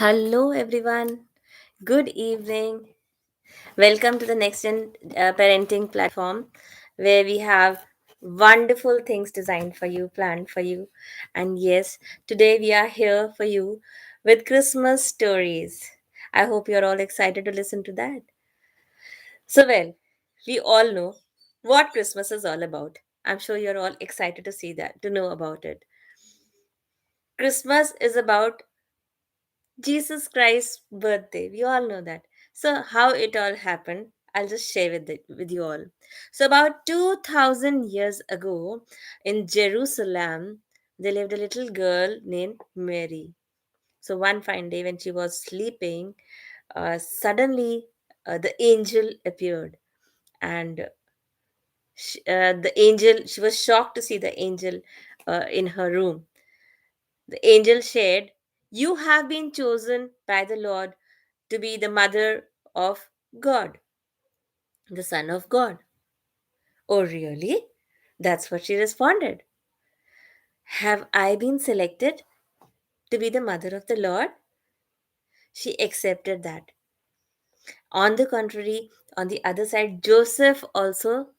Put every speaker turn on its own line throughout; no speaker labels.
Hello, everyone. Good evening. Welcome to the Next Gen Parenting platform where we have wonderful things designed for you, planned for you. And yes, today we are here for you with Christmas stories. I hope you're all excited to listen to that. We all know what Christmas is all about. I'm sure you're all excited to see that, to know about it. Christmas is about Jesus Christ's birthday. We all know that. So how it all happened, I'll just share with you all. So about 2000 years ago in Jerusalem, there lived a little girl named Mary. So one fine day when she was sleeping, suddenly the angel appeared and she was shocked to see the angel in her room. The angel shared, "You have been chosen by the Lord to be the mother of God, the Son of God." Oh, really? That's what she responded. Have I been selected to be the mother of the Lord? She accepted that. On the contrary, on the other side, Joseph also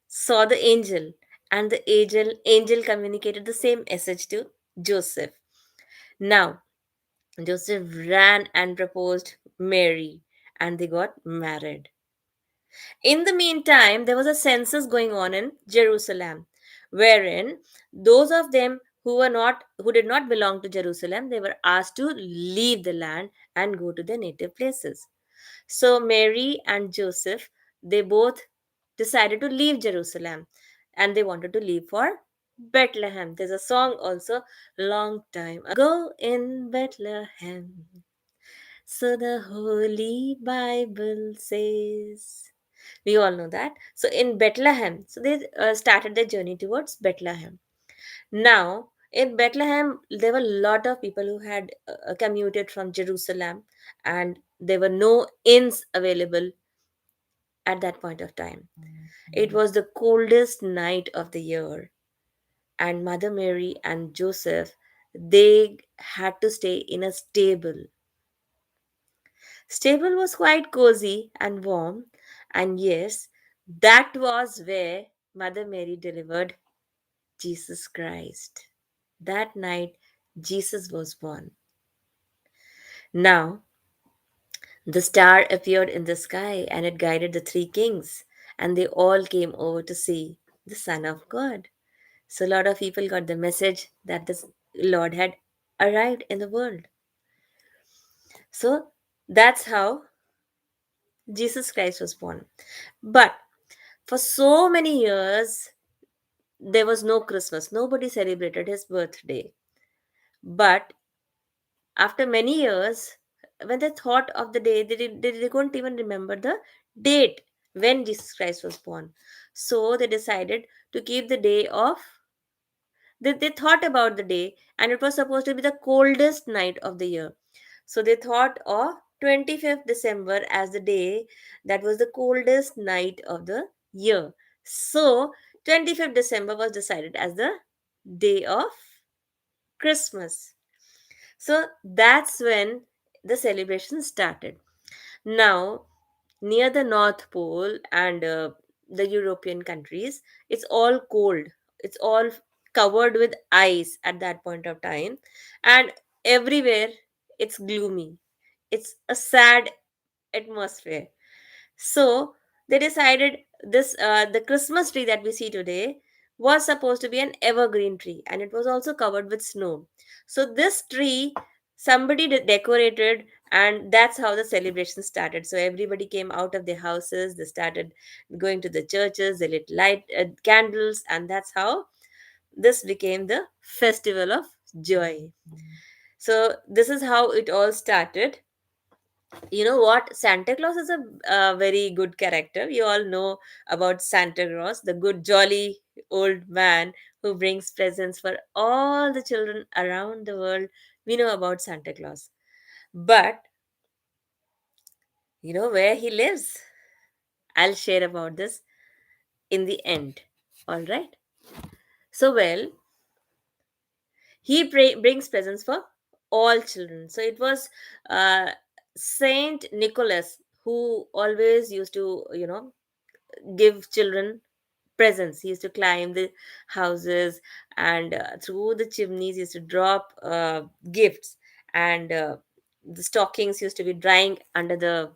saw the angel, and the angel communicated the same message to Joseph. Now, Joseph ran and proposed Mary, and they got married. In the meantime, there was a census going on in Jerusalem, wherein those of them who did not belong to Jerusalem, they were asked to leave the land and go to their native places. So Mary and Joseph, they both decided to leave Jerusalem and they wanted to leave for Bethlehem. There's a song also, long time ago in Bethlehem. So the Holy Bible says. We all know that. So in Bethlehem, so they started their journey towards Bethlehem. Now, in Bethlehem, there were a lot of people who had commuted from Jerusalem, and there were no inns available at that point of time. It was the coldest night of the year, and Mother Mary and Joseph, they had to stay in a stable. Stable was quite cozy and warm, and yes, that was where Mother Mary delivered Jesus Christ. That night, Jesus was born. Now, the star appeared in the sky and it guided the three kings, and they all came over to see the Son of God. So, a lot of people got the message that the Lord had arrived in the world. So, that's how Jesus Christ was born. But for so many years, there was no Christmas. Nobody celebrated his birthday. But after many years, when they thought of the day, they couldn't even remember the date when Jesus Christ was born. So they decided to keep the day of, they thought about the day, and it was supposed to be the coldest night of the year. So they thought of 25th December as the day that was the coldest night of the year. So 25th December was decided as the day of Christmas. So that's when the celebration started. Now, near the North Pole and the European countries, it's all cold. It's all covered with ice at that point of time. And everywhere it's gloomy. It's a sad atmosphere. So they decided the Christmas tree that we see today was supposed to be an evergreen tree, and it was also covered with snow. So this tree somebody decorated, and that's how the celebration started. So everybody came out of their houses, they started going to the churches, they lit light candles, and that's how this became the festival of joy. So this is how it all started. You know what, Santa Claus is a very good character. You all know about Santa Claus, the good jolly old man who brings presents for all the children around the world. We know about Santa Claus, but you know where he lives? I'll share about this in the end. All right. So, well, he brings presents for all children. So it was uh, Saint Nicholas who always used to, give children presents. He used to climb the houses, and through the chimneys he used to drop gifts, and the stockings used to be drying under the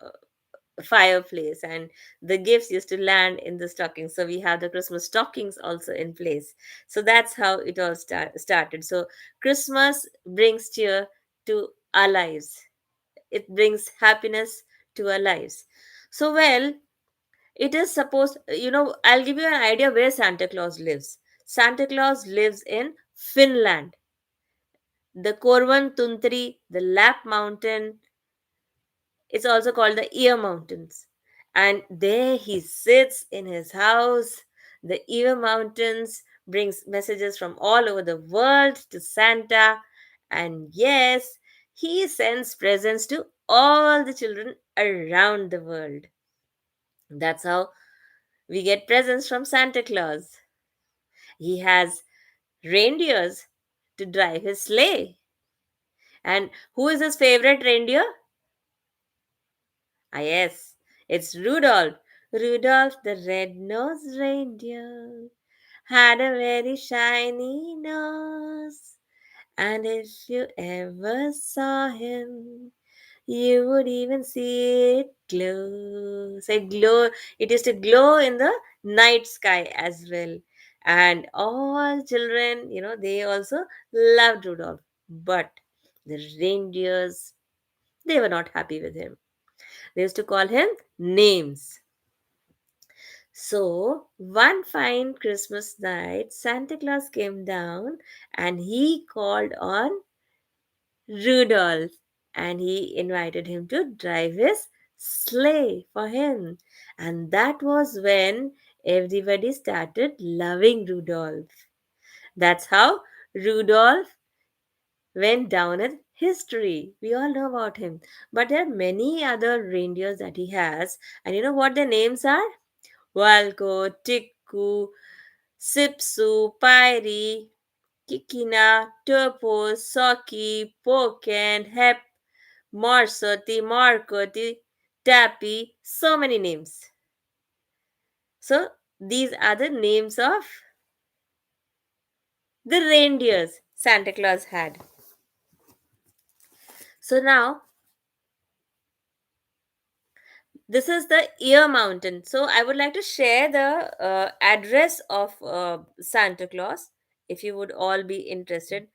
uh, fireplace, and the gifts used to land in the stockings. So we have the Christmas stockings also in place. So that's how it all started. So Christmas brings cheer to our lives, it brings happiness to our lives. So, well, it is supposed, I'll give you an idea where Santa Claus lives. Santa Claus lives in Finland, the Korvan Tuntri, the Lap Mountain. It's also called the Ear Mountains. And there he sits in his house. The Ear Mountains brings messages from all over the world to Santa. And yes, he sends presents to all the children around the world. That's how we get presents from Santa Claus. He has reindeers to drive his sleigh. And who is his favorite reindeer? Ah, yes, it's Rudolph. Rudolph the red-nosed reindeer had a very shiny nose. And if you ever saw him, you would even see it glow. Say glow. It used to glow in the night sky as well. And all children, they also loved Rudolph. But the reindeers, they were not happy with him. They used to call him names. So, one fine Christmas night, Santa Claus came down and he called on Rudolph, and he invited him to drive his sleigh for him. And that was when everybody started loving Rudolph. That's how Rudolph went down in history. We all know about him. But there are many other reindeers that he has. And you know what their names are? Walco, Tikku, Sipsu, Pyri, Kikina, Turpo, Soki, Poken, Hep, Marsoti, Markoti, Tappy, so many names. So these are the names of the reindeers Santa Claus had. So now this is the Ear Mountain. So I would like to share the address of Santa Claus if you would all be interested.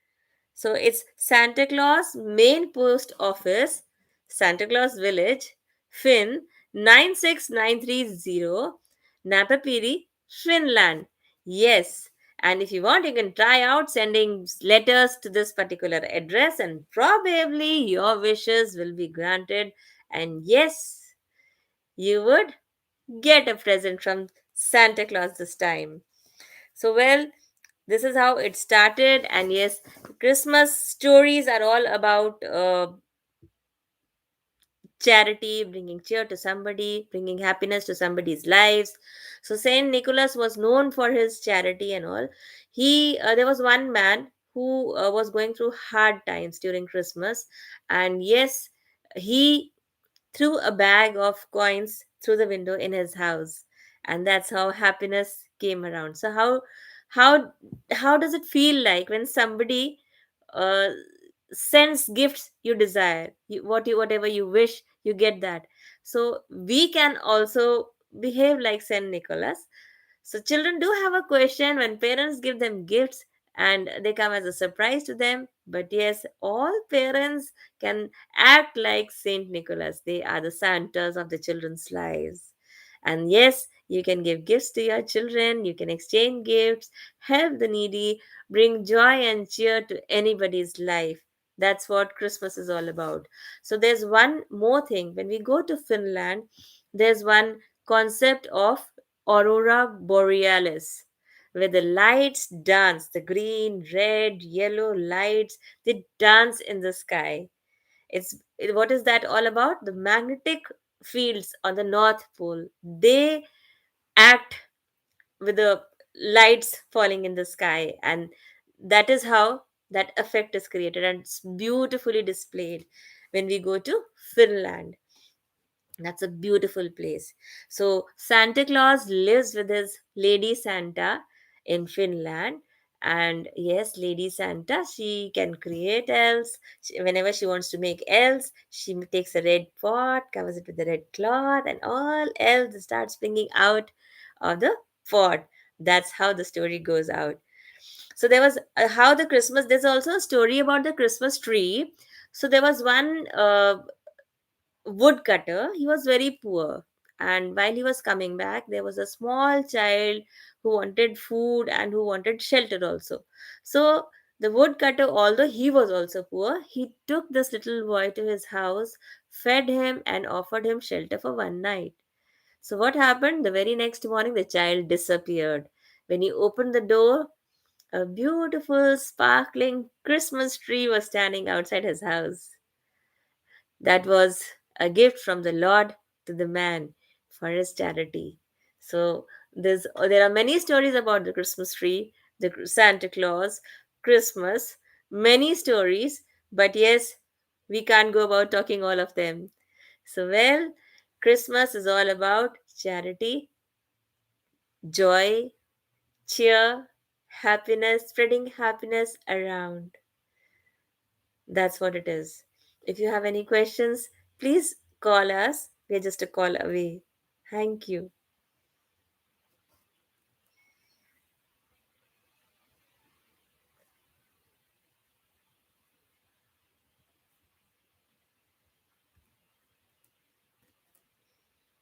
So it's Santa Claus Main Post Office, Santa Claus Village, Finn 96930, Napapiri, Finland. Yes. And if you want, you can try out sending letters to this particular address, and probably your wishes will be granted. And yes, you would get a present from Santa Claus this time. So, well, this is how it started. And yes, Christmas stories are all about charity, bringing cheer to somebody, bringing happiness to somebody's lives. So Saint Nicholas was known for his charity and all. There was one man who was going through hard times during Christmas, and yes, he threw a bag of coins through the window in his house, and that's how happiness came around. So how how does it feel like when somebody uh, sends gifts you desire, whatever you wish, you get that. So we can also behave like Saint Nicholas. So children do have a question when parents give them gifts and they come as a surprise to them. But yes, all parents can act like Saint Nicholas. They are the Santas of the children's lives. And yes, you can give gifts to your children, you can exchange gifts, help the needy, bring joy and cheer to anybody's life. That's what Christmas is all about. So there's one more thing. When we go to Finland, there's one concept of aurora borealis, where the lights dance, the green, red, yellow lights, they dance in the sky. What is that all about? The magnetic fields on the North Pole, they act with the lights falling in the sky, and that is how That effect is created and it's beautifully displayed when we go to Finland. That's a beautiful place. So Santa Claus lives with his Lady Santa in Finland. And yes, Lady Santa, she can create elves. Whenever she wants to make elves, she takes a red pot, covers it with a red cloth, and all elves start springing out of the pot. That's how the story goes out. So there was how the Christmas. There's also a story about the Christmas tree. So there was one woodcutter. He was very poor. And while he was coming back, there was a small child who wanted food and who wanted shelter also. So the woodcutter, although he was also poor, he took this little boy to his house, fed him, and offered him shelter for one night. So what happened? The very next morning, the child disappeared. When he opened the door, a beautiful, sparkling Christmas tree was standing outside his house. That was a gift from the Lord to the man for his charity. So there are many stories about the Christmas tree, the Santa Claus, Christmas, many stories, but yes, we can't go about talking all of them. So well, Christmas is all about charity, joy, cheer, happiness, spreading happiness around. That's what it is. If you have any questions, please call us. We're just a call away. Thank you.